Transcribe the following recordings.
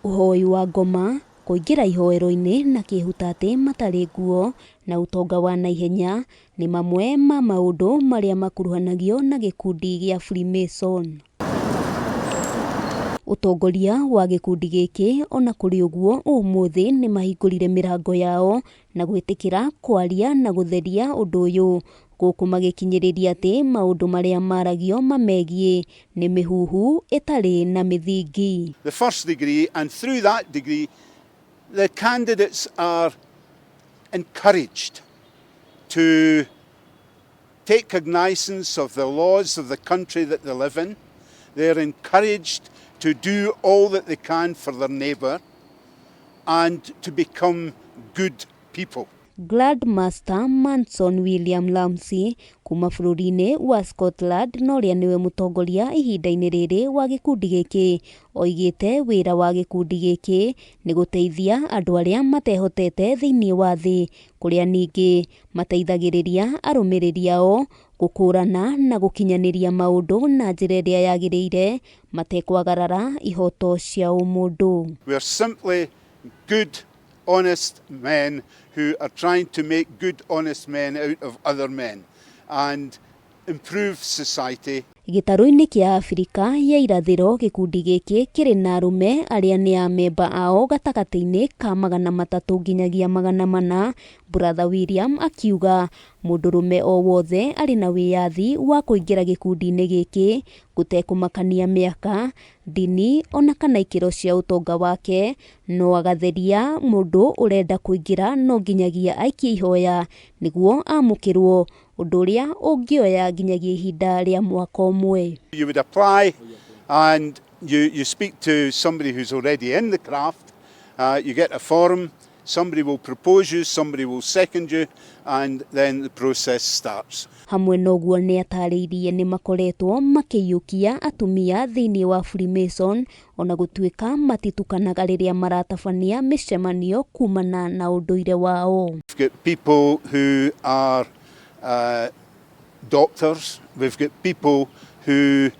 UHOI wa ngoma, kuingira ihoero-ini na kihutati matari nguo na utonga wa naihenya ni mamwe ma maundu maria makuruhanagio na gikundi gia Freemason. Utongoria wa gikundi giki ona kuri uguo umuthi ni mahingurire mirango yao na gwitikira kwaria na gutheria undu uyu guku magikinyiriria ati maundu maria maragio mamegie ni mihuhu itari na mithingi. The first degree, and through that degree the candidates are encouraged to take cognizance of the laws of the country that they live in. They're encouraged to do all that they can for their neighbour and to become good people. Master Manson William RAMSAY kuma bururi-ini wa Scotland no ria niwe mutongoria ihinda-ini riri wa gikundi giki oigite wira wa gikundi giki ni guteithia andu aria matehotete thiini wa thi kuria ningi mateithagiriria arumiriri ao gukurana na gukinyaniria maundu na njira iria yagiriire matekwagarara ihoto cia umundu. We are simply good, honest men who are trying to make good, honest men out of other men and improve society. Gitaru-ini kia Afrika ya irathiro gikundi giki kiri na arume aria ni amemba ao gatagati-ini ka 300 nginyagia 400. Brother William akiuga mundurume o wothe ari na wiyathi wa kuingira gikundi-ini giki gutekumakania miaka, dini ona kana ikiro cia utonga wake, no agatheria mundu urenda kuingira no nginyagia aikie ihoya niguo amukirwo undu uria ungioya nginyagia ihinda ria mwaka umwe. You would apply and you speak to somebody who's already in the craft. You get a form, somebody will propose you, somebody will second you, and then the process starts. Hamwe noguo ni atariirie ni makoretwo makiyukia atumia thiini wa Freemason ona gutuika matitukanaga riria maratabania micemanio kumana na unduire wao. We've got people who are doctors, we've got people who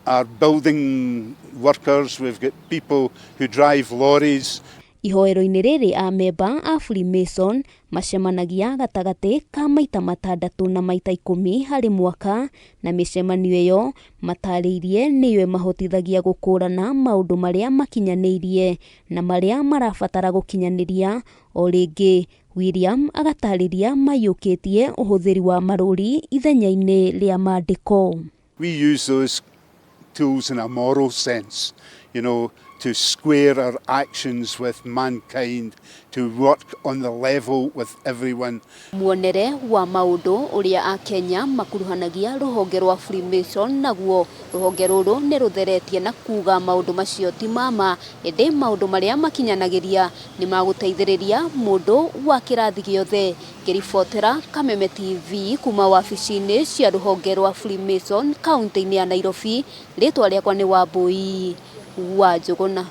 are building workers, we've got people who drive lorries. Ihoero-ini riri amemba a Freemason macemanagia gatagati ka maita 6 na maita 10 hari mwaka, na micemanio iyo matariirie niyo mahotithagia gukurana maundu maria makinyanirie na maria marabatara gukinyaniria. O ringi William agatariria mayukitie uhuthiri wa maruri ithenya-ini ria mandiko. We use those tools in a moral sense, you know, to square our actions with mankind, to work on the level with everyone. Muonere wa maundu uria a Kenya makuruhanagia ruhonge rwa Freemason naguo ruhonge ruru ni rutheretie na kuga maundu macio ti mama ende maundu maria makinyanagiria ni maguteithiriria mundu wa kirathi giothe. Ngiribotera Kameme TV kuma wabici-ini cia ruhonge rwa Freemason kaunti-ini ya Nairobi, ritwa riakwa ni Wambui wa Njuguna.